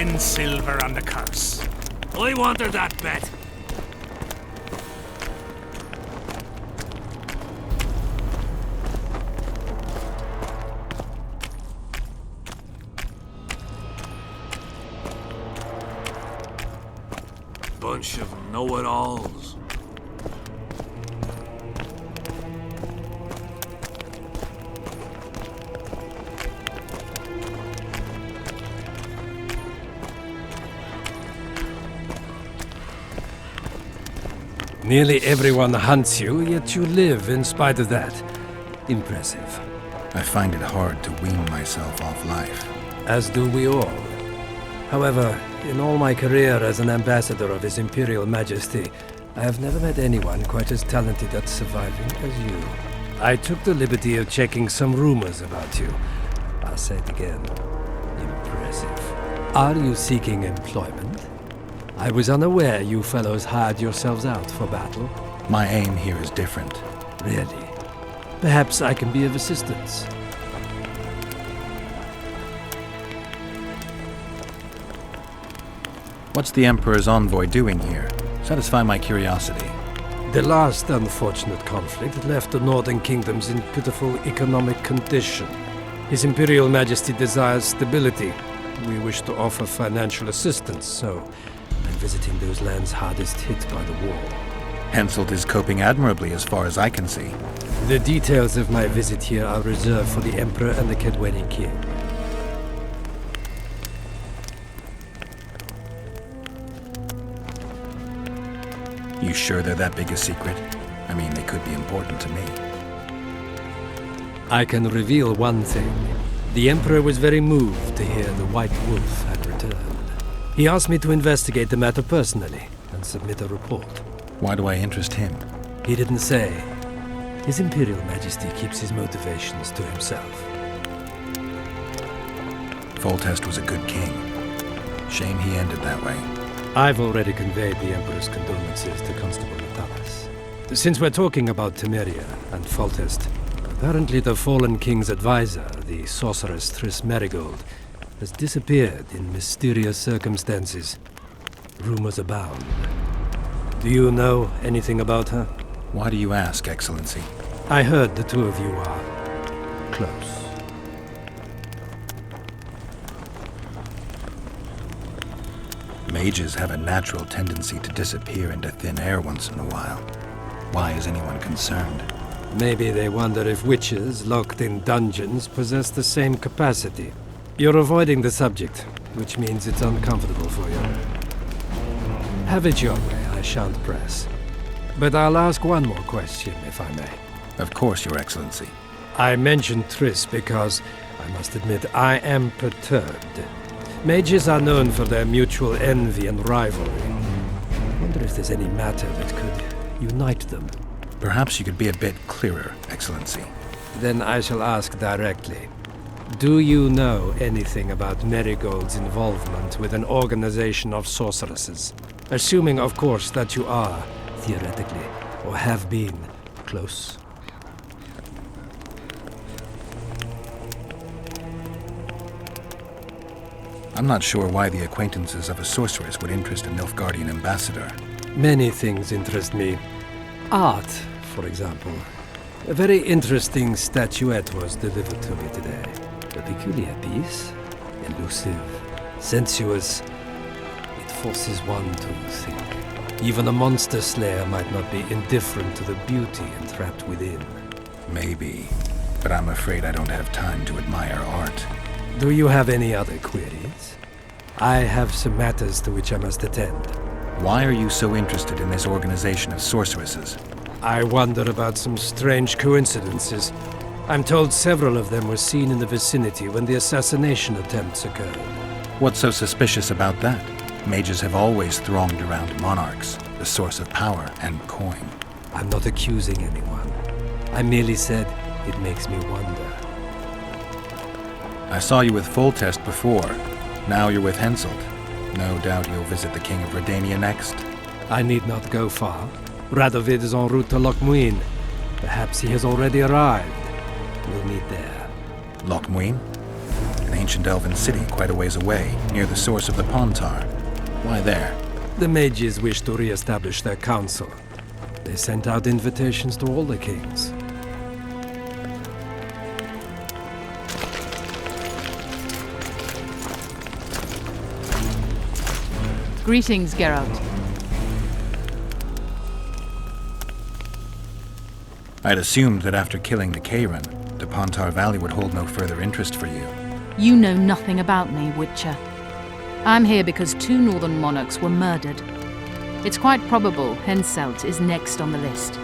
10 silver on the curse. I wanted that bet. Bunch of know-it-alls. Nearly everyone hunts you, yet you live in spite of that. Impressive. I find it hard to wean myself off life. As do we all. However, in all my career as an ambassador of His Imperial Majesty, I have never met anyone quite as talented at surviving as you. I took the liberty of checking some rumors about you. I'll say it again. Impressive. Are you seeking employment? I was unaware you fellows hired yourselves out for battle. My aim here is different. Really? Perhaps I can be of assistance. What's the Emperor's envoy doing here? Satisfy my curiosity. The last unfortunate conflict left the northern kingdoms in pitiful economic condition. His Imperial Majesty desires stability. We wish to offer financial assistance, so I'm visiting those lands hardest hit by the war. Henselt is coping admirably as far as I can see. The details of my visit here are reserved for the Emperor and the Kedwenin King. You sure they're that big a secret? I mean, they could be important to me. I can reveal one thing. The Emperor was very moved to hear the White Wolf had returned. He asked me to investigate the matter personally and submit a report. Why do I interest him? He didn't say. His Imperial Majesty keeps his motivations to himself. Foltest was a good king. Shame he ended that way. I've already conveyed the Emperor's condolences to Constable Natalis. Since we're talking about Temeria and Foltest, apparently the fallen king's advisor, the sorceress Triss Merigold, has disappeared in mysterious circumstances. Rumors abound. Do you know anything about her? Why do you ask, Excellency? I heard the two of you are close. Mages have a natural tendency to disappear into thin air once in a while. Why is anyone concerned? Maybe they wonder if witches locked in dungeons possess the same capacity. You're avoiding the subject, which means it's uncomfortable for you. Have it your way, I shan't press. But I'll ask one more question, if I may. Of course, Your Excellency. I mentioned Triss because, I must admit, I am perturbed. Mages are known for their mutual envy and rivalry. I wonder if there's any matter that could unite them. Perhaps you could be a bit clearer, Excellency. Then I shall ask directly. Do you know anything about Merigold's involvement with an organization of sorceresses? Assuming, of course, that you are, theoretically, or have been, close. I'm not sure why the acquaintances of a sorceress would interest a Nilfgaardian ambassador. Many things interest me. Art, for example. A very interesting statuette was delivered to me today. A peculiar piece. Elusive, sensuous. It forces one to think. Even a monster slayer might not be indifferent to the beauty entrapped within. Maybe, but I'm afraid I don't have time to admire art. Do you have any other queries? I have some matters to which I must attend. Why are you so interested in this organization of sorceresses? I wonder about some strange coincidences. I'm told several of them were seen in the vicinity when the assassination attempts occurred. What's so suspicious about that? Mages have always thronged around monarchs, the source of power and coin. I'm not accusing anyone. I merely said it makes me wonder. I saw you with Foltest before. Now you're with Henselt. No doubt you'll visit the King of Redania next. I need not go far. Radovid is en route to Lochmuin. Perhaps he has already arrived. We'll meet there. Lochmuin? an ancient elven city quite a ways away, near the source of the Pontar. Why there? The mages wish to re-establish their council. They sent out invitations to all the kings. Greetings, Geralt. I'd assumed that after killing the Kayran, the Pontar Valley would hold no further interest for you. You know nothing about me, Witcher. I'm here because 2 northern monarchs were murdered. It's quite probable Henselt is next on the list.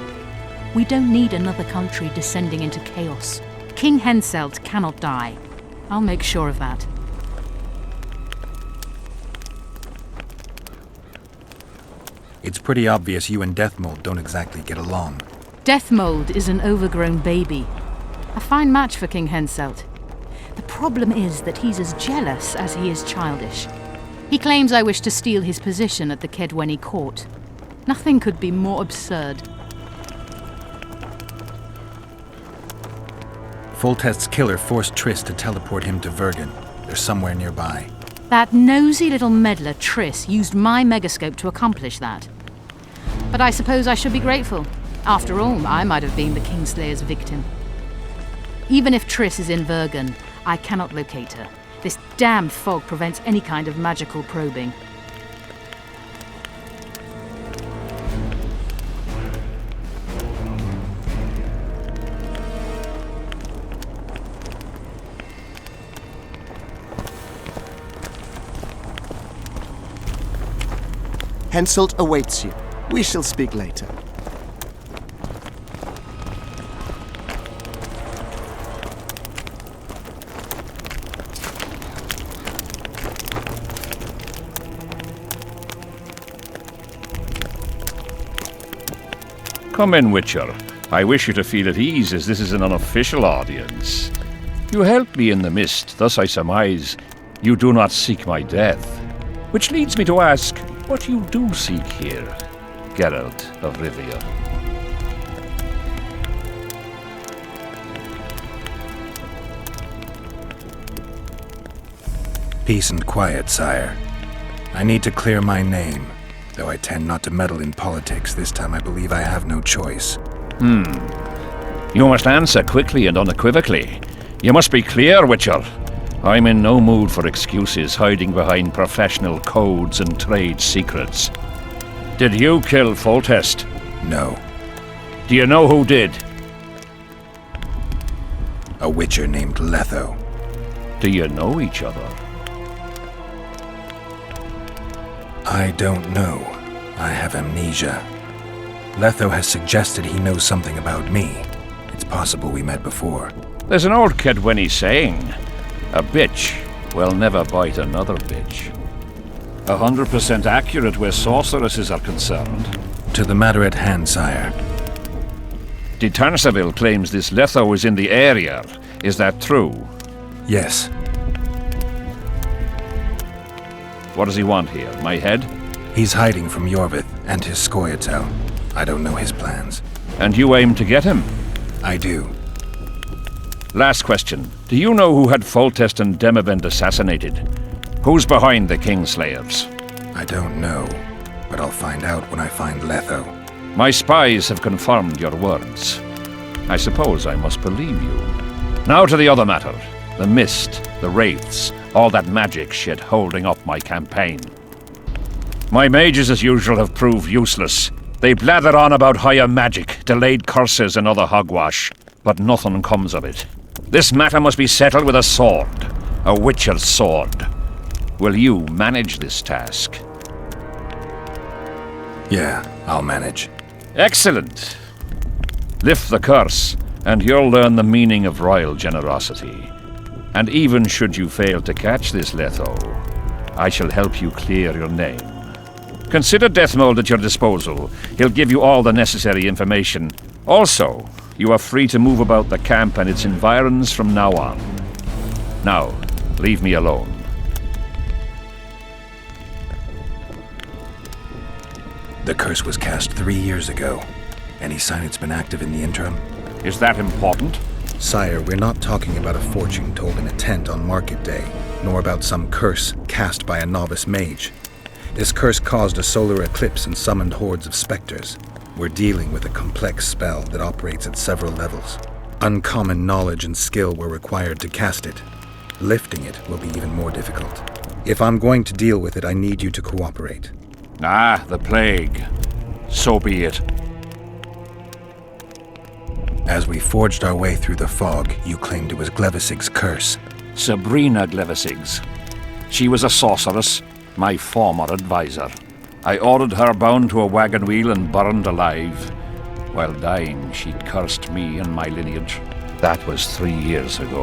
We don't need another country descending into chaos. King Henselt cannot die. I'll make sure of that. It's pretty obvious you and Deathmold don't exactly get along. Deathmold is an overgrown baby. A fine match for King Henselt. The problem is that he's as jealous as he is childish. He claims I wish to steal his position at the Kedwenny court. Nothing could be more absurd. Foltest's killer forced Triss to teleport him to Vergen. They're somewhere nearby. That nosy little meddler Triss used my megascope to accomplish that. But I suppose I should be grateful. After all, I might have been the Kingslayer's victim. Even if Triss is in Vergen, I cannot locate her. This damned fog prevents any kind of magical probing. Henselt awaits you. We shall speak later. Come in, Witcher. I wish you to feel at ease, as this is an unofficial audience. You helped me in the mist, thus I surmise you do not seek my death. Which leads me to ask what you do seek here, Geralt of Rivia. Peace and quiet, sire. I need to clear my name. Though I tend not to meddle in politics, this time I believe I have no choice. You must answer quickly and unequivocally. You must be clear, Witcher. I'm in no mood for excuses hiding behind professional codes and trade secrets. Did you kill Foltest? No. Do you know who did? A witcher named Letho. Do you know each other? I don't know. I have amnesia. Letho has suggested he knows something about me. It's possible we met before. There's an old Kedwenny saying, a bitch will never bite another bitch. 100% accurate where sorceresses are concerned. To the matter at hand, sire. De Tanseville claims this Letho is in the area. Is that true? Yes. What does he want here? My head? He's hiding from Yorvith and his Scoia'tael. I don't know his plans. And you aim to get him? I do. Last question. Do you know who had Foltest and Demavend assassinated? Who's behind the Kingslayers? I don't know, but I'll find out when I find Letho. My spies have confirmed your words. I suppose I must believe you. Now to the other matter. The mist, the wraiths, all that magic shit holding up my campaign. My mages, as usual, have proved useless. They blather on about higher magic, delayed curses and other hogwash, but nothing comes of it. This matter must be settled with a sword. A witcher's sword. Will you manage this task? Yeah, I'll manage. Excellent. Lift the curse, and you'll learn the meaning of royal generosity. And even should you fail to catch this Letho, I shall help you clear your name. Consider Deathmold at your disposal. He'll give you all the necessary information. Also, you are free to move about the camp and its environs from now on. Now, leave me alone. The curse was cast 3 years ago. Any sign it's been active in the interim? Is that important? Sire, we're not talking about a fortune told in a tent on market day, nor about some curse cast by a novice mage. This curse caused a solar eclipse and summoned hordes of specters. We're dealing with a complex spell that operates at several levels. Uncommon knowledge and skill were required to cast it. Lifting it will be even more difficult. If I'm going to deal with it, I need you to cooperate. Ah, the plague. So be it. As we forged our way through the fog, you claimed it was Glevisig's curse. Sabrina Glevisig's. She was a sorceress, my former advisor. I ordered her bound to a wagon wheel and burned alive. While dying, she'd cursed me and my lineage. That was 3 years ago.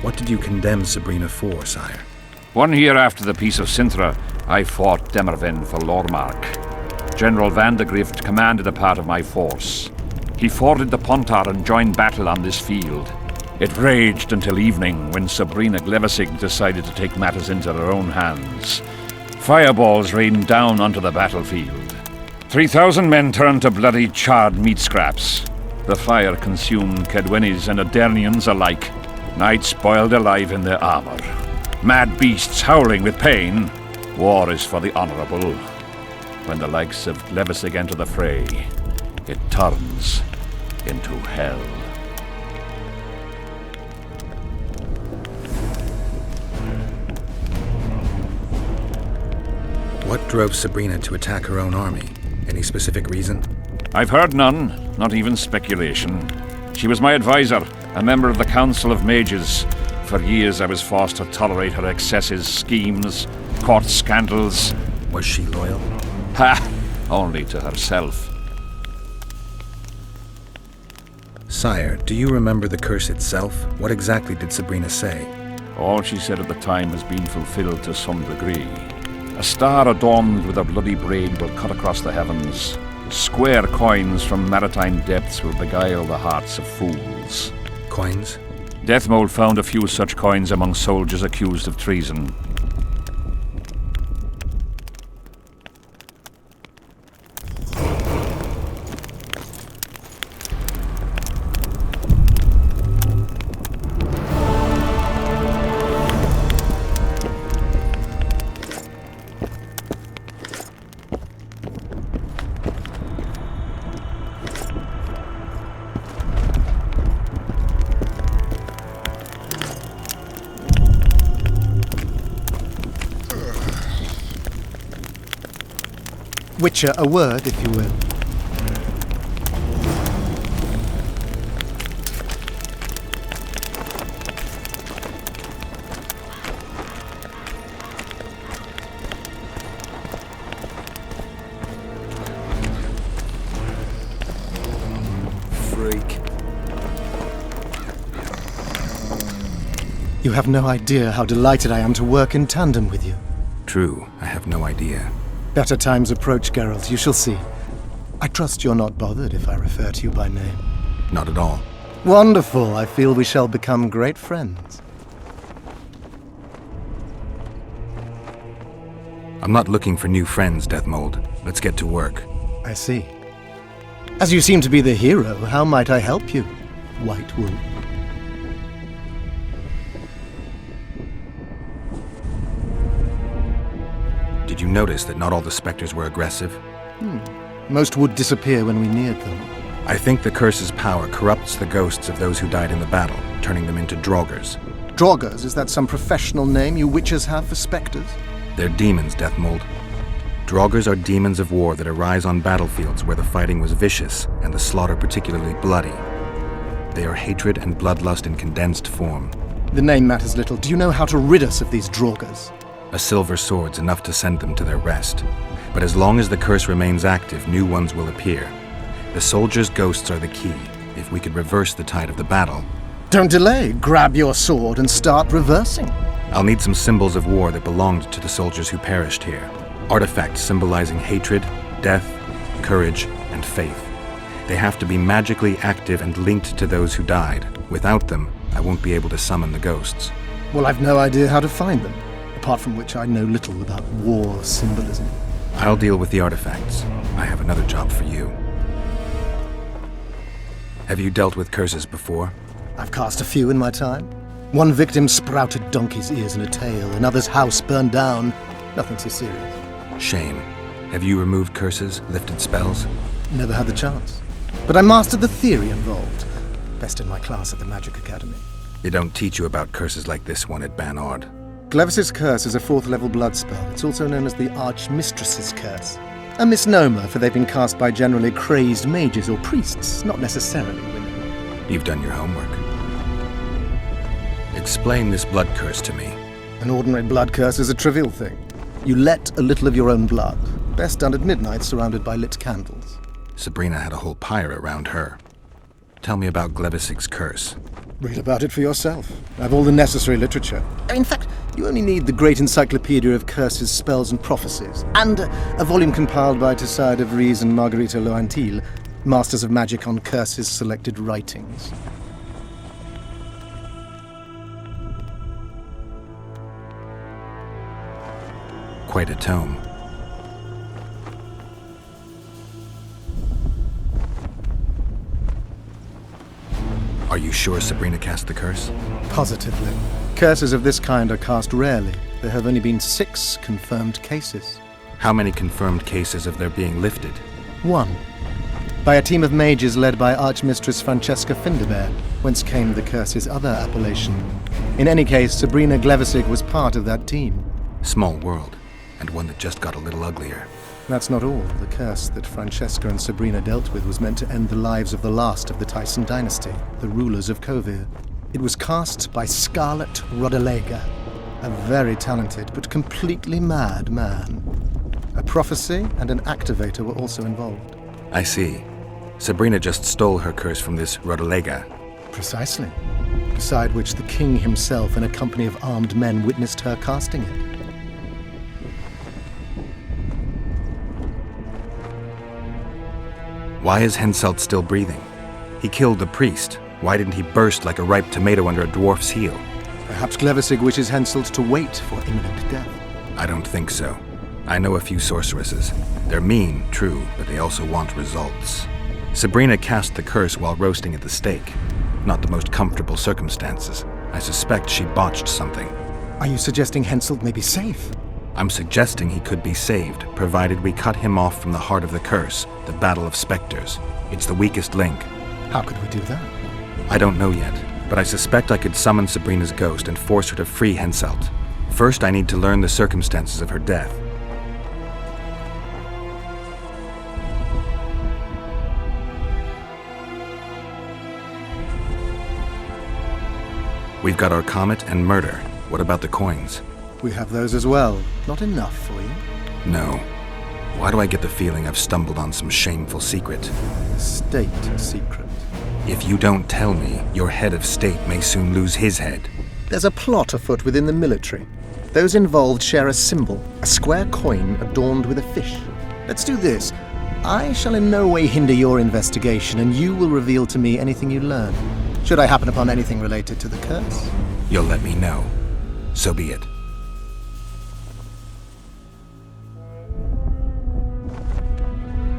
What did you condemn Sabrina for, sire? 1 year after the Peace of Sintra, I fought Demerven for Lormark. General Vandegrift commanded a part of my force. He forded the Pontar and joined battle on this field. It raged until evening, when Sabrina Glevisig decided to take matters into her own hands. Fireballs rained down onto the battlefield. 3,000 men turned to bloody charred meat scraps. The fire consumed Kedwenis and Adernians alike. Knights boiled alive in their armor. Mad beasts howling with pain. War is for the honorable. When the likes of Glevisig enter the fray, it turns into hell. What drove Sabrina to attack her own army? Any specific reason? I've heard none, not even speculation. She was my advisor, a member of the Council of Mages. For years I was forced to tolerate her excesses, schemes, court scandals. Was she loyal? Ha! Only to herself. Sire, do you remember the curse itself? What exactly did Sabrina say? All she said at the time has been fulfilled to some degree. A star adorned with a bloody braid will cut across the heavens. Square coins from maritime depths will beguile the hearts of fools. Coins? Deathmold found a few such coins among soldiers accused of treason. Witcher, a word, if you will. Freak. You have no idea how delighted I am to work in tandem with you. True, I have no idea. Better times approach, Geralt, you shall see. I trust you're not bothered if I refer to you by name. Not at all. Wonderful, I feel we shall become great friends. I'm not looking for new friends, Deathmold. Let's get to work. I see. As you seem to be the hero, how might I help you, White Wolf? Did you notice that not all the specters were aggressive? Most would disappear when we neared them. I think the curse's power corrupts the ghosts of those who died in the battle, turning them into Draugrs. Draugrs, is that some professional name you witches have for specters? They're demons, Deathmold. Draugrs are demons of war that arise on battlefields where the fighting was vicious and the slaughter particularly bloody. They are hatred and bloodlust in condensed form. The name matters little. Do you know how to rid us of these Draugrs? A silver sword's enough to send them to their rest. But as long as the curse remains active, new ones will appear. The soldiers' ghosts are the key. If we could reverse the tide of the battle... Don't delay. Grab your sword and start reversing. I'll need some symbols of war that belonged to the soldiers who perished here. Artifacts symbolizing hatred, death, courage, and faith. They have to be magically active and linked to those who died. Without them, I won't be able to summon the ghosts. Well, I've no idea how to find them. apart from which I know little about war symbolism. I'll deal with the artifacts. I have another job for you. Have you dealt with curses before? I've cast a few in my time. One victim sprouted donkey's ears in a tail, another's house burned down. Nothing so serious. Shame. Have you removed curses, lifted spells? Never had the chance. But I mastered the theory involved. Best in my class at the Magic Academy. They don't teach you about curses like this one at Banord. Glevis's curse is a 4th level blood spell. It's also known as the Archmistress's curse. A misnomer, for they've been cast by generally crazed mages or priests, not necessarily women. You've done your homework. Explain this blood curse to me. An ordinary blood curse is a trivial thing. You let a little of your own blood, best done at midnight surrounded by lit candles. Sabrina had a whole pyre around her. Tell me about Glevisig's curse. Read about it for yourself. I have all the necessary literature. In fact, you only need the great encyclopedia of curses, spells, and prophecies, and a volume compiled by Tesside of Ries and Margarita Loantil, Masters of Magic on Curses Selected Writings. Quite a tome. Are you sure Sabrina cast the curse? Positively. Curses of this kind are cast rarely. There have only been 6 confirmed cases. How many confirmed cases of their being lifted? 1. By a team of mages led by Archmistress Francesca Finderbear, whence came the curse's other appellation. In any case, Sabrina Glevisig was part of that team. Small world, and one that just got a little uglier. That's not all. The curse that Francesca and Sabrina dealt with was meant to end the lives of the last of the Tyson dynasty, the rulers of Kovir. It was cast by Scarlet Rodalega, a very talented but completely mad man. A prophecy and an activator were also involved. I see. Sabrina just stole her curse from this Rodalega. Precisely. Beside which the king himself and a company of armed men witnessed her casting it. Why is Henselt still breathing? He killed the priest. Why didn't he burst like a ripe tomato under a dwarf's heel? Perhaps Glevisig wishes Henselt to wait for imminent death. I don't think so. I know a few sorceresses. They're mean, true, but they also want results. Sabrina cast the curse while roasting at the stake. Not the most comfortable circumstances. I suspect she botched something. Are you suggesting Henselt may be safe? I'm suggesting he could be saved, provided we cut him off from the heart of the curse, the Battle of Spectres. It's the weakest link. How could we do that? I don't know yet, but I suspect I could summon Sabrina's ghost and force her to free Henselt. First, I need to learn the circumstances of her death. We've got our comet and murder. What about the coins? We have those as well. Not enough for you? No. Why do I get the feeling I've stumbled on some shameful secret? State secret. If you don't tell me, your head of state may soon lose his head. There's a plot afoot within the military. Those involved share a symbol, a square coin adorned with a fish. Let's do this. I shall in no way hinder your investigation, and you will reveal to me anything you learn. Should I happen upon anything related to the curse? You'll let me know. So be it.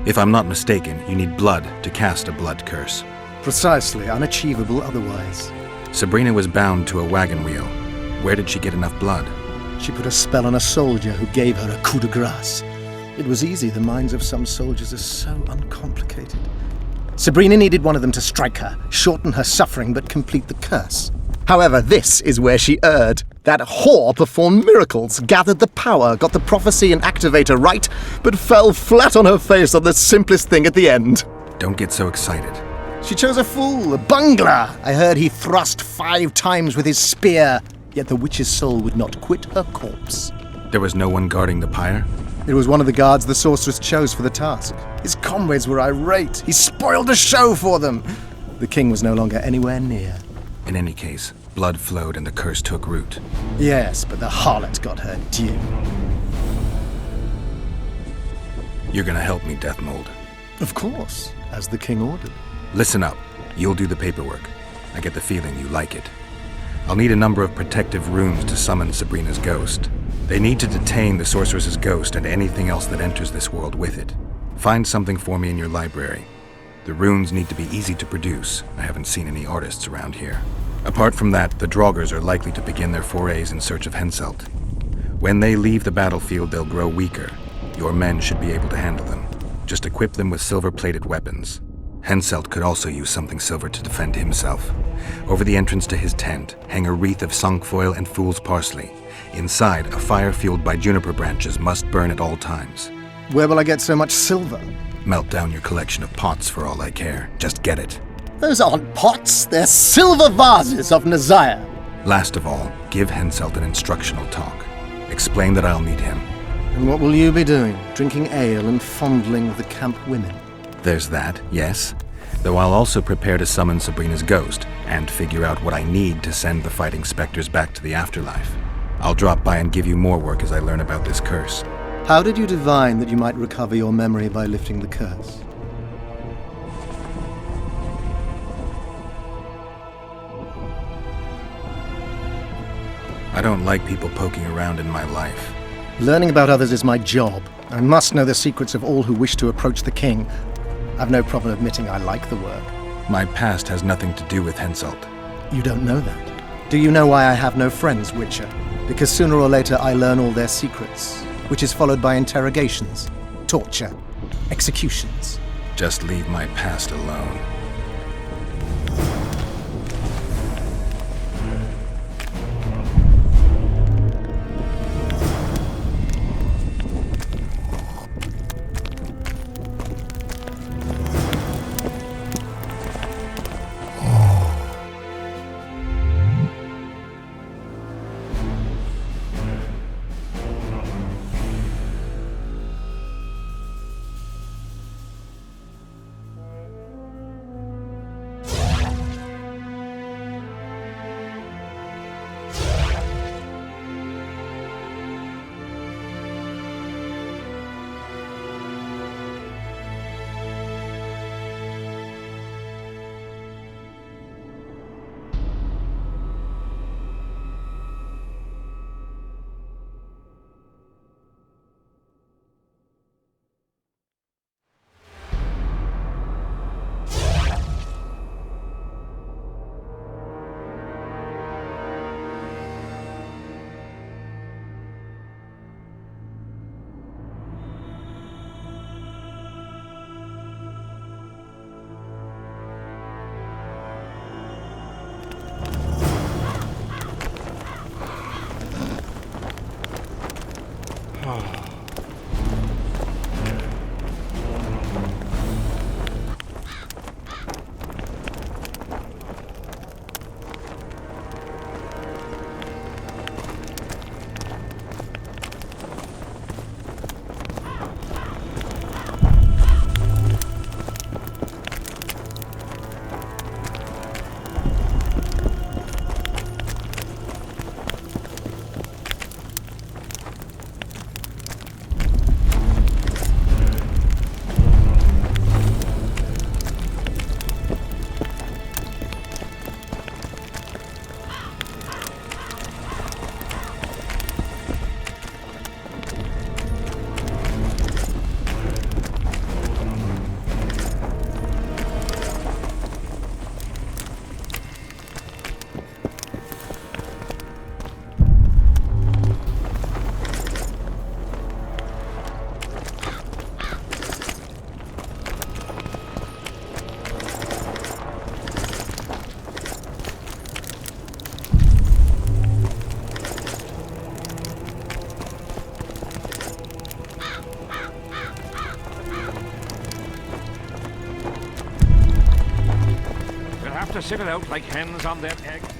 If I'm not mistaken, you need blood to cast a blood curse. Precisely, unachievable otherwise. Sabrina was bound to a wagon wheel. Where did she get enough blood? She put a spell on a soldier who gave her a coup de grace. It was easy, the minds of some soldiers are so uncomplicated. Sabrina needed one of them to strike her, shorten her suffering, but complete the curse. However, this is where she erred. That whore performed miracles, gathered the power, got the prophecy and activator right, but fell flat on her face on the simplest thing at the end. Don't get so excited. She chose a fool, a bungler. I heard he thrust 5 times with his spear, yet the witch's soul would not quit her corpse. There was no one guarding the pyre? It was one of the guards the sorceress chose for the task. His comrades were irate. He spoiled the show for them. The king was no longer anywhere near. In any case, blood flowed and the curse took root. Yes, but the harlot got her due. You're gonna help me, Deathmold. Of course, as the king ordered. Listen up. You'll do the paperwork. I get the feeling you like it. I'll need a number of protective runes to summon Sabrina's ghost. They need to detain the sorceress's ghost and anything else that enters this world with it. Find something for me in your library. The runes need to be easy to produce. I haven't seen any artists around here. Apart from that, the Draugrs are likely to begin their forays in search of Henselt. When they leave the battlefield, they'll grow weaker. Your men should be able to handle them. Just equip them with silver-plated weapons. Henselt could also use something silver to defend himself. Over the entrance to his tent, hang a wreath of cinquefoil and fool's parsley. Inside, a fire fueled by juniper branches must burn at all times. Where will I get so much silver? Melt down your collection of pots for all I care. Just get it. Those aren't pots, they're silver vases of Nazaya. Last of all, give Henselt an instructional talk. Explain that I'll need him. And what will you be doing? Drinking ale and fondling the camp women? There's that, yes. Though I'll also prepare to summon Sabrina's ghost and figure out what I need to send the fighting specters back to the afterlife. I'll drop by and give you more work as I learn about this curse. How did you divine that you might recover your memory by lifting the curse? I don't like people poking around in my life. Learning about others is my job. I must know the secrets of all who wish to approach the king. I've no problem admitting I like the work. My past has nothing to do with Henselt. You don't know that. Do you know why I have no friends, Witcher? Because sooner or later I learn all their secrets, which is followed by interrogations, torture, executions. Just leave my past alone. To sit it out like hens on their eggs.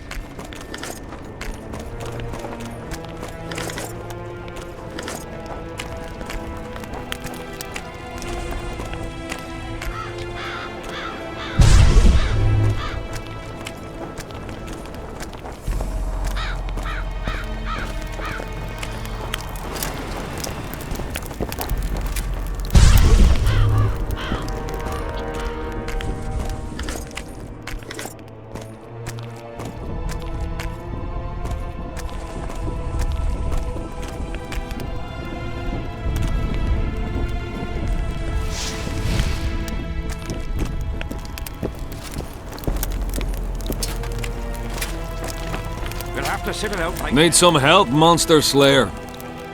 to sit it out like Need some help, Monster Slayer?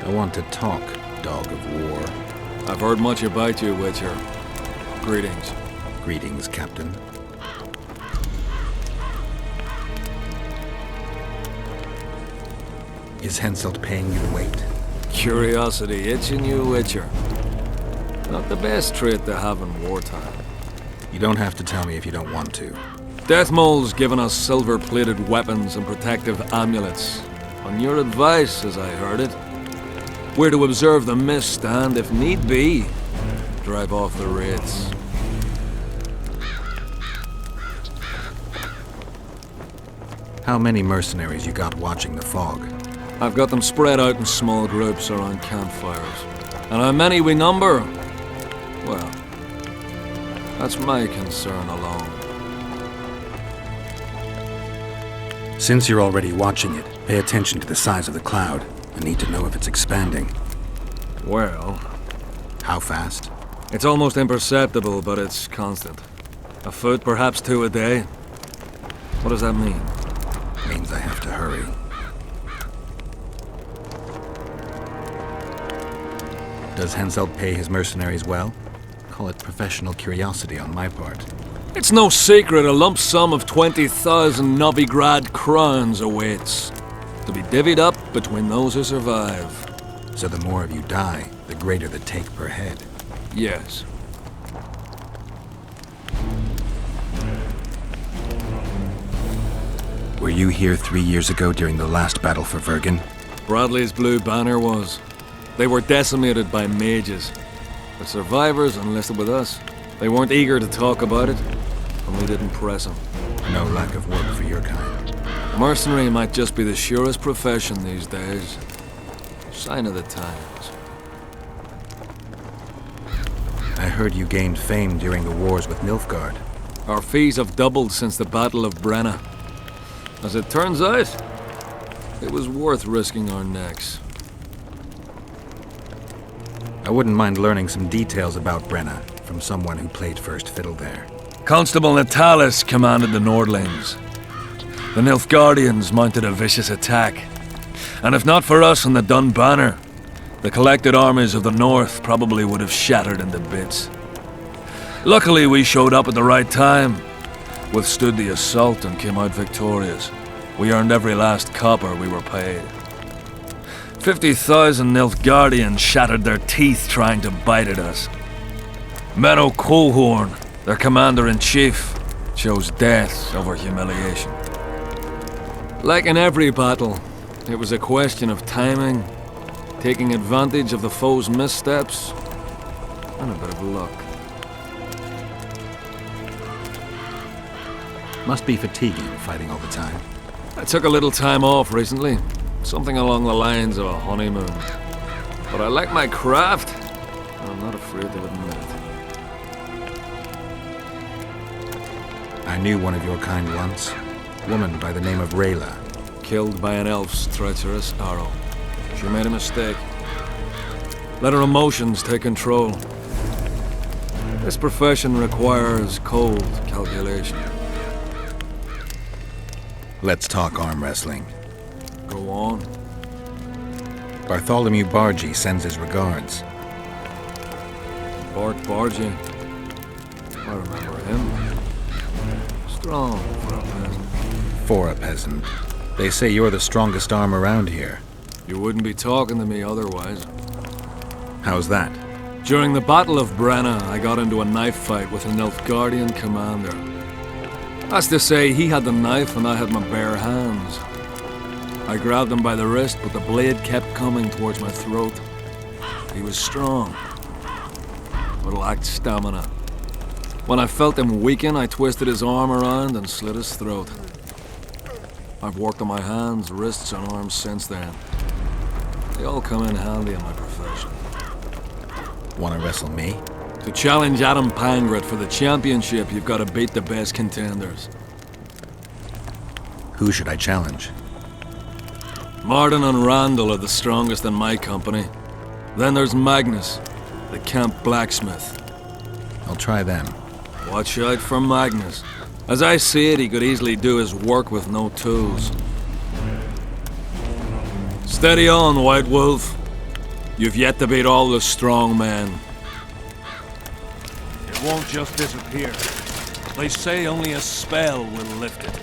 I want to talk, dog of war. I've heard much about you, Witcher. Greetings. Greetings, Captain. Is Henselt paying you to wait? Curiosity itching you, Witcher. Not the best trait to have in wartime. You don't have to tell me if you don't want to. Deathmole's given us silver-plated weapons and protective amulets. On your advice, as I heard it. We're to observe the mist and, if need be, drive off the wraiths. How many mercenaries you got watching the fog? I've got them spread out in small groups around campfires. And how many we number? Well, that's my concern alone. Since you're already watching it, pay attention to the size of the cloud. I need to know if it's expanding. Well, How fast? it's almost imperceptible, but it's constant. A foot, perhaps 2 a day. What does that mean? Means I have to hurry. Does Henselt pay his mercenaries well? Call it professional curiosity on my part. It's no secret a lump sum of 20,000 Novigrad crowns awaits, to be divvied up between those who survive. So the more of you die, the greater the take per head. Yes. Were you here 3 years ago during the last battle for Vergen? Bradley's Blue Banner was. They were decimated by mages. The survivors enlisted with us. They weren't eager to talk about it, and we didn't press them. No lack of work for your kind. Mercenary might just be the surest profession these days. Sign of the times. I heard you gained fame during the wars with Nilfgaard. Our fees have doubled since the Battle of Brenna. As it turns out, it was worth risking our necks. I wouldn't mind learning some details about Brenna from someone who played first fiddle there. Constable Natalis commanded the Nordlings. The Nilfgaardians mounted a vicious attack. And if not for us and the Dun Banner, the collected armies of the North probably would have shattered into bits. Luckily, we showed up at the right time, withstood the assault and came out victorious. We earned every last copper we were paid. 50,000 Nilfgaardians shattered their teeth trying to bite at us. Menno Colehorn, their commander-in-chief, chose death over humiliation. Like in every battle, it was a question of timing, taking advantage of the foe's missteps, and a bit of luck. Must be fatiguing fighting all the time. I took a little time off recently, something along the lines of a honeymoon. But I like my craft, and I'm not afraid to admit it. I knew one of your kind once. A woman by the name of Rayla. Killed by an elf's treacherous arrow. She made a mistake. Let her emotions take control. This profession requires cold calculation. Let's talk arm wrestling. Go on. Bartholomew Bargy sends his regards. Bart Bargy. I remember him. Strong for a peasant. For a peasant. They say you're the strongest arm around here. You wouldn't be talking to me otherwise. How's that? During the Battle of Brenna, I got into a knife fight with a Nilfgaardian commander. That's to say, he had the knife and I had my bare hands. I grabbed him by the wrist, but the blade kept coming towards my throat. He was strong, but lacked stamina. When I felt him weaken, I twisted his arm around and slit his throat. I've worked on my hands, wrists, and arms since then. They all come in handy in my profession. Wanna wrestle me? To challenge Adam Pangret for the championship, you've got to beat the best contenders. Who should I challenge? Martin and Randall are the strongest in my company. Then there's Magnus, the camp blacksmith. I'll try them. Watch out for Magnus. As I see it, he could easily do his work with no tools. Steady on, White Wolf. You've yet to beat all the strong men. It won't just disappear. They say only a spell will lift it.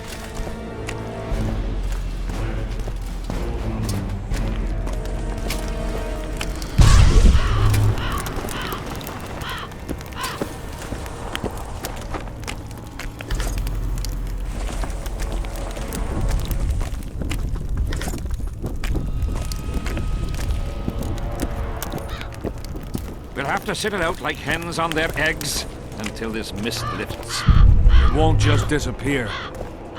We'll have to sit it out like hens on their eggs until this mist lifts. It won't just disappear.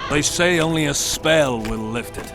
They say only a spell will lift it.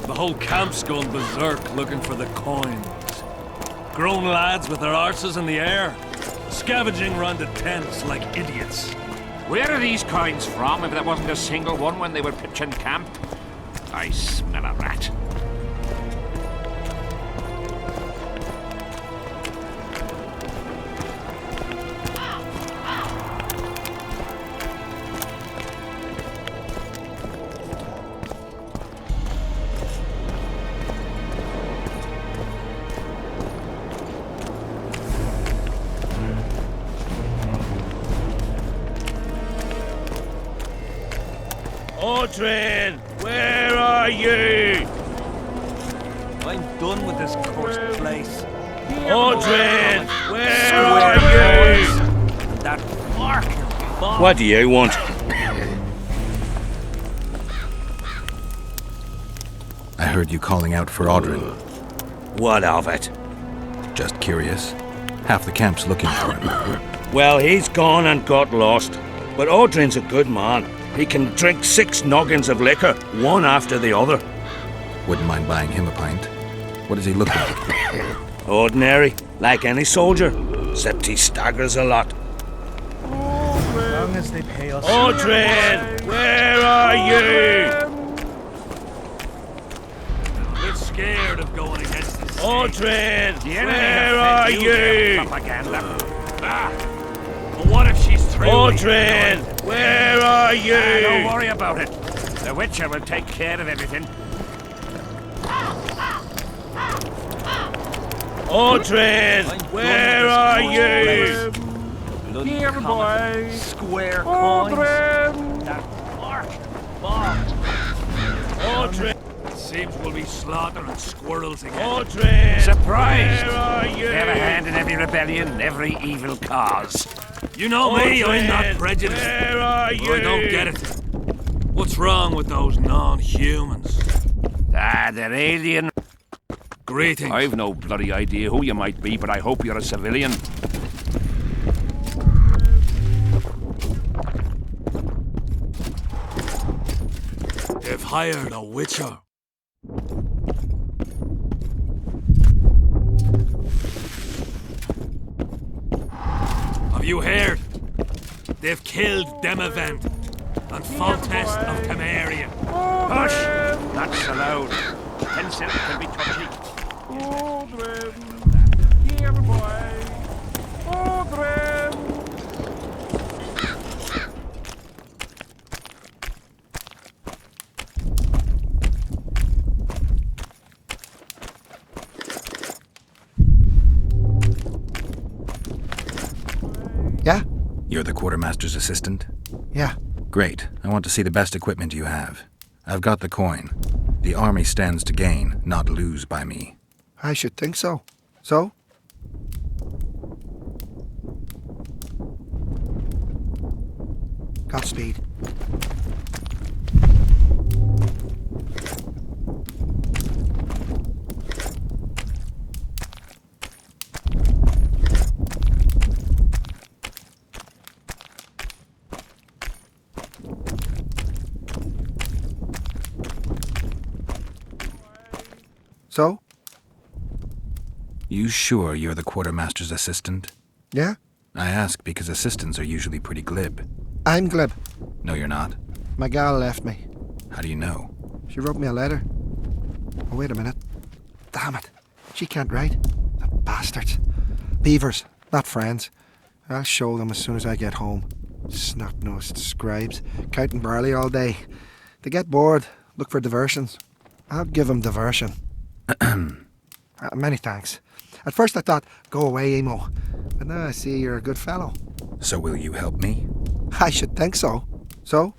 The whole camp's gone berserk looking for the coins. Grown lads with their arses in the air, scavenging round the tents like idiots. Where are these coins from if there wasn't a single one when they were pitching camp? I smell a rat. Audrin, where are you? I'm done with this cursed place. Audrin, where are you? That fucking bomb. What do you want? I heard you calling out for Audrin. What of it? Just curious. Half the camp's looking for him. Well, he's gone and got lost. But Audrin's a good man. He can drink 6 noggins of liquor, one after the other. Wouldn't mind buying him a pint. What does he look like? Ordinary, like any soldier, except he staggers a lot. Long as they pay us. Audrin, where are you? A bit scared of going against the state. Audrin, The enemy where have are fed their you? propaganda. But what if she's through? Audrin, where are you? Don't worry about it. The Witcher will take care of everything. Audrin, where are you? Here, boy. Square Audrin. That fucking bomb. Audrin, Seems we'll be slaughtering squirrels again. Audrin, Surprised. where are you? They have a hand in every rebellion, every evil cause. You know me, I'm not Audrin, prejudiced. where are But I don't you? get it. What's wrong with those non-humans? They're alien. Greetings. I've no bloody idea who you might be, but I hope you're a civilian. They've hired a witcher. Have you heard? They've killed Demavent and Foltest of Temeria. Hush! Not so loud. Henselt can be touchy. Audrin. Here, boy. Audrin. Yeah? You're the quartermaster's assistant? Yeah. Great. I want to see the best equipment you have. I've got the coin. The army stands to gain, not lose by me. I should think so. So? Godspeed. So? You sure you're the quartermaster's assistant? Yeah? I ask because assistants are usually pretty glib. I'm glib. No, you're not. My gal left me. How do you know? She wrote me a letter. Oh, wait a minute. Damn it. She can't write. The bastards. Beavers, not friends. I'll show them as soon as I get home. Snot-nosed scribes, counting barley all day. They get bored, look for diversions. I'll give them diversion. Many thanks. At first I thought, go away, Emo. But now I see you're a good fellow. So will you help me? I should think so. So?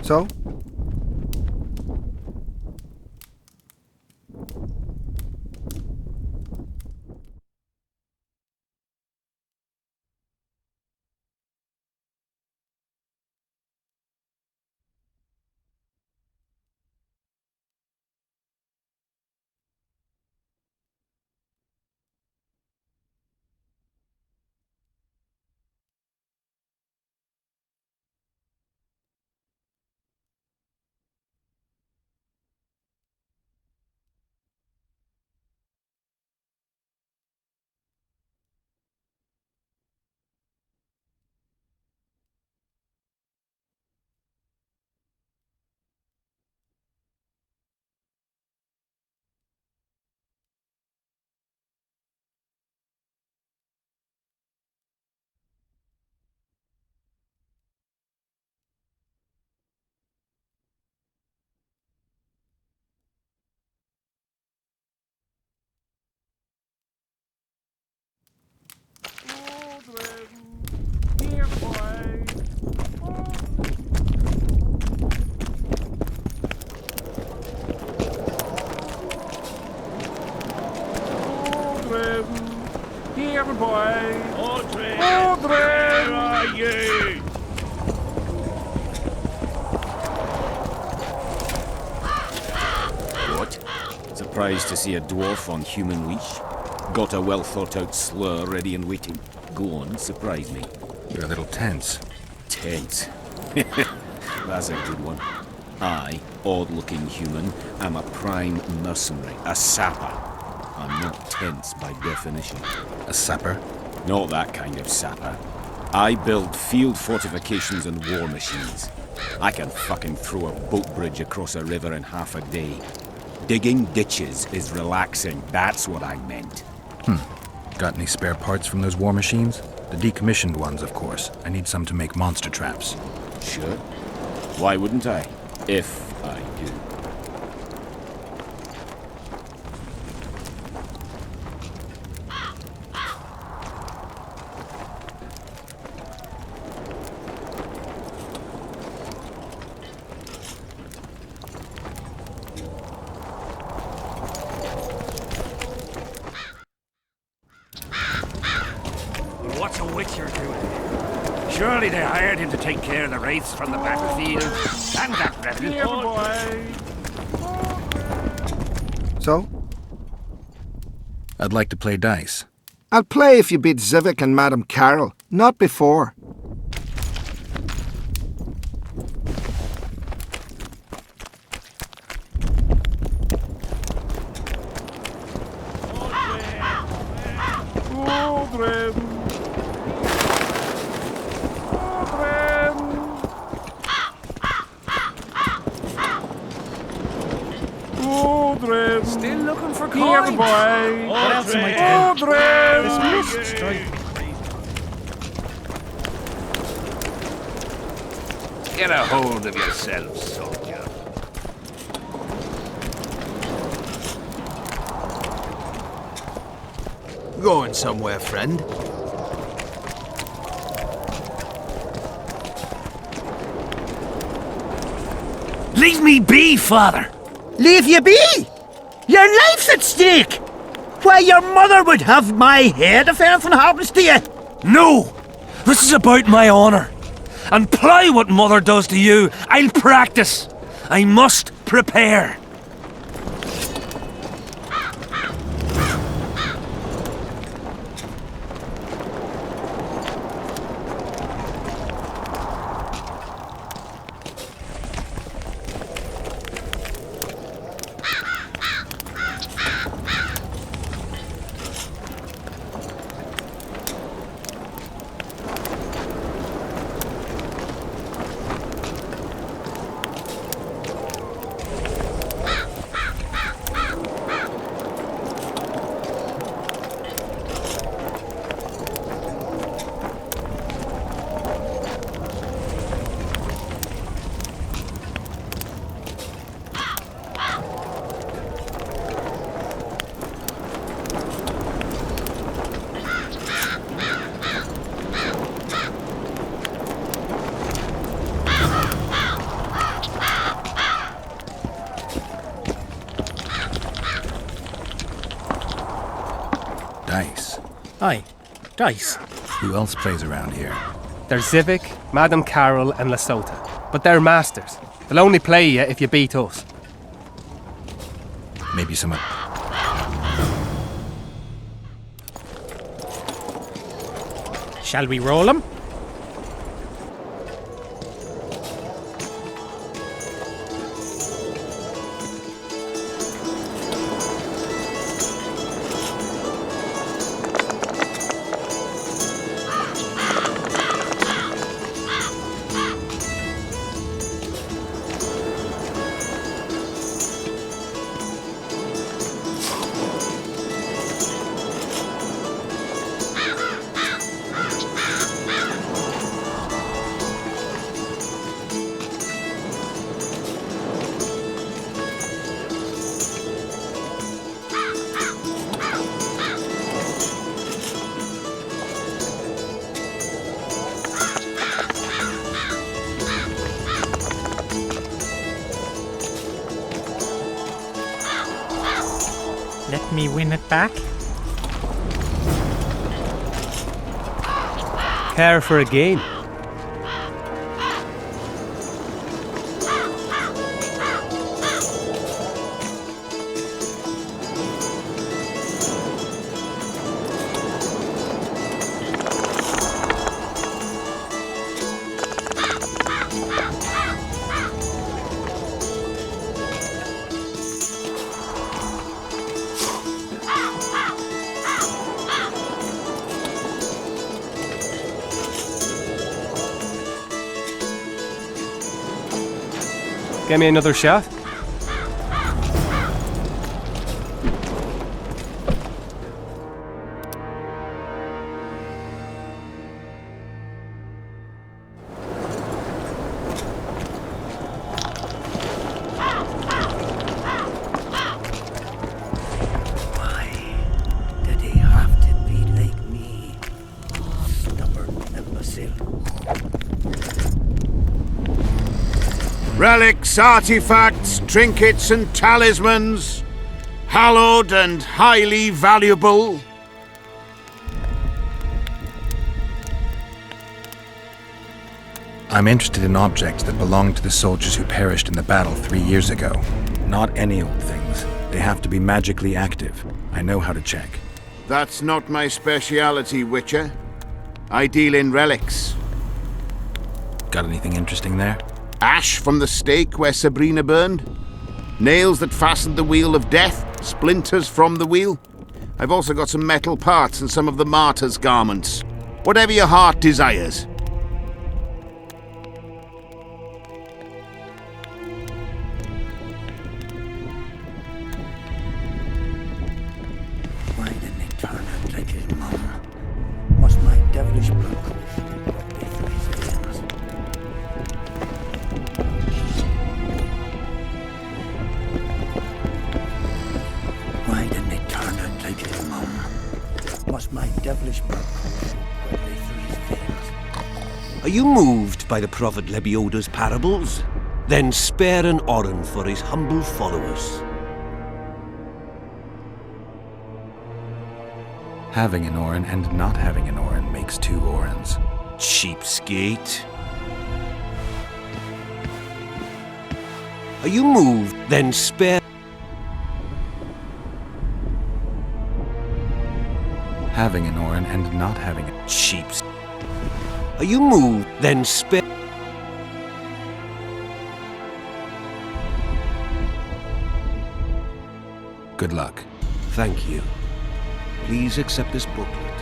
So? Here, boy. Here, boy. Aldrin! Aldrin! Where are you? What? Surprised to see a dwarf on human leash? Got a well-thought-out slur ready and waiting. Go on, surprise me. You're a little tense. Tense. That's a good one. I, odd-looking human, am a prime mercenary, a sapper. I'm not tense by definition. A sapper? Not that kind of sapper. I build field fortifications and war machines. I can fucking throw a boat bridge across a river in half a day. Digging ditches is relaxing, that's what I meant. Got any spare parts from those war machines? The decommissioned ones, of course. I need some to make monster traps. Sure. Why wouldn't I? If I do. What's a witcher doing? Surely they hired him to take care of the wraiths from the battlefield. And that revenue. Here, boy. So? I'd like to play dice. I'll play if you beat Zivik and Madame Carroll. Not before. Aldrin! Aldrin! Still looking for Here, coins? boy! What else am I doing? Aldrin! This mist driving me crazy. Get a hold of yourself, soldier. Going somewhere, friend? Leave me be, father! Leave you be? Your life's at stake! Why, your mother would have my head if anything happens to you! No! This is about my honor. And ply what mother does to you, I'll practice. I must prepare. dice. Aye, dice. Who else plays around here? There's Zivic, Madame Carol, and Lesota. But they're masters. They'll only play you if you beat us. Maybe someone... Shall we roll them? Let me win it back. Care for a game? Give me another shot. Did he have to be like me? Stubborn imbecile. Relics, artifacts, trinkets and talismans, hallowed and highly valuable. I'm interested in objects that belong to the soldiers who perished in the battle 3 years ago. Not any old things. They have to be magically active. I know how to check. That's not my speciality, Witcher. I deal in relics. Got anything interesting there? Ash from the stake where Sabrina burned. Nails that fastened the wheel of death. Splinters from the wheel. I've also got some metal parts and some of the martyr's garments. Whatever your heart desires. Why didn't he turn out like his mum? Must my devilish blood coursing be through his veins? Why didn't he turn out like his mum? Must my devilish blood coursing be through his veins? Are you moved by the Prophet Lebioda's parables? Then spare an Oren for his humble followers. Having an Oren and not having an Oren makes 2 Orens. Cheapskate. Are you moved? Then spare... Having an Oren and not having a... Cheaps. Are you moved? Then spare... Good luck. Thank you. Please accept this booklet,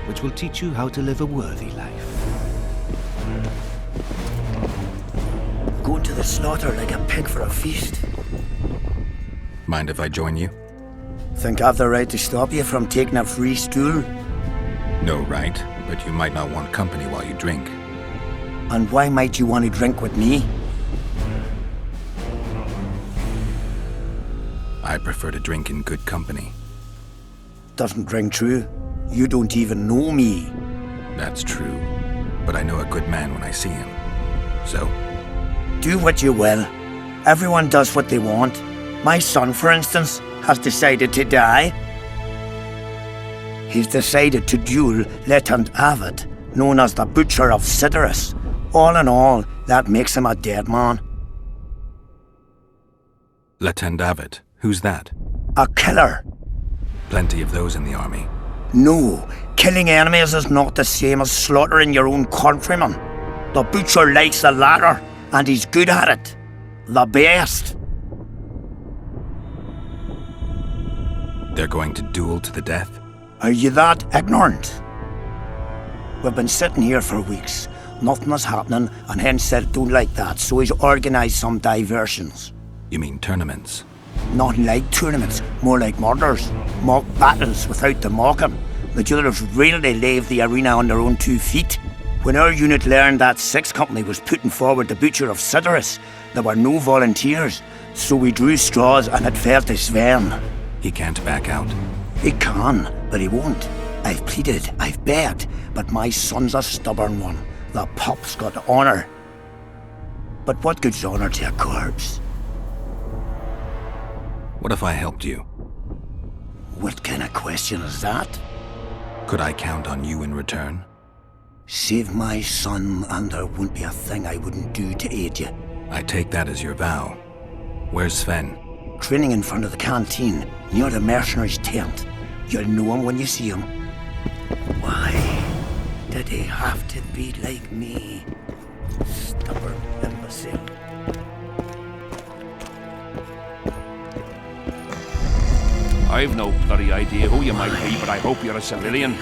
which will teach you how to live a worthy life. Going to the slaughter like a pig for a feast. Mind if I join you? Think I've the right to stop you from taking a free stool? No right, but you might not want company while you drink. And why might you want to drink with me? I prefer to drink in good company. Doesn't ring true. You don't even know me. That's true, but I know a good man when I see him. So? Do what you will. Everyone does what they want. My son, for instance, has decided to die. He's decided to duel Lieutenant Avid, known as the Butcher of Cidaris. All in all, that makes him a dead man. Lieutenant Avid? Who's that? A killer. Plenty of those in the army. No, killing enemies is not the same as slaughtering your own countrymen. The Butcher likes the latter, and he's good at it. The best. They're going to duel to the death? Are you that ignorant? We've been sitting here for weeks. Nothing is happening, and Henselt don't like that, so he's organised some diversions. You mean tournaments? Not like tournaments, more like murders. Mock battles without the mocking. The duellers really leave the arena on their own 2 feet. When our unit learned that 6th Company was putting forward the Butcher of Cidaris, there were no volunteers, so we drew straws and it fell to Sven. He can't back out. He can, but he won't. I've pleaded, I've begged, but my son's a stubborn one. The pup's got honour. But what good's honour to a corpse? What if I helped you? What kind of question is that? Could I count on you in return? Save my son, and there won't be a thing I wouldn't do to aid you. I take that as your vow. Where's Sven? Training in front of the canteen, near the mercenaries' tent. You'll know him when you see him. Why did he have to be like me? Stubborn imbecile. I've no bloody idea who you might be, but I hope you're a civilian.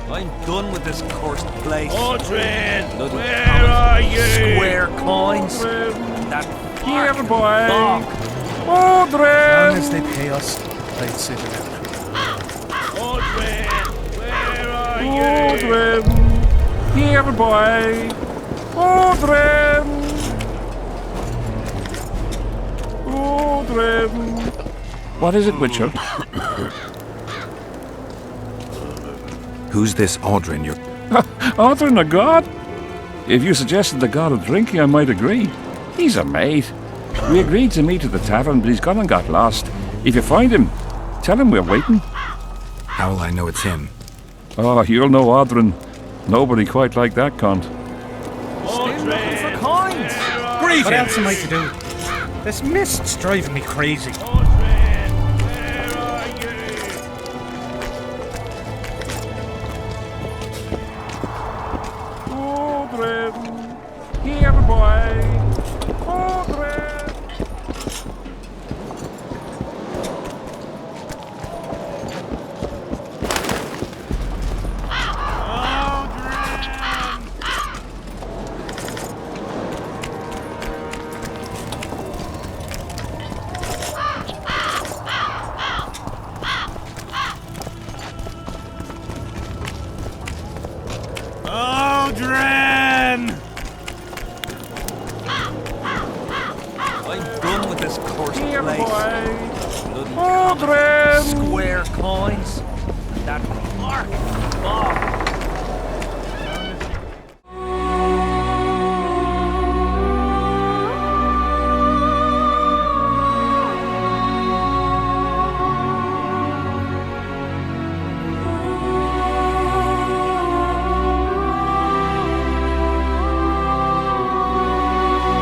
I'm done with this cursed place. Audrin! Bloody Where common are you? Square coins. Audrin! That Here, fucking boy! bog. As long Audrin! as they pay us, I'd sit it out. Audrin! Where are you? Audrin! Here, boy! Audrin! Audrin! What is it, Witcher? Who's this Audrin you're... Audrin, a god? If you suggested the god of drinking, I might agree. He's a mate. We agreed to meet at the tavern, but he's gone and got lost. If you find him, tell him we're waiting. How will I know it's him? Oh, you'll know Audrin. Nobody quite like that cunt. Still looking for coins. What else am I to do? This mist's driving me crazy. Here, boy! Audrin! Audrin! I'm done with this cursed Here, place. boy! Bloody Audrin! square coins. That fucking bog.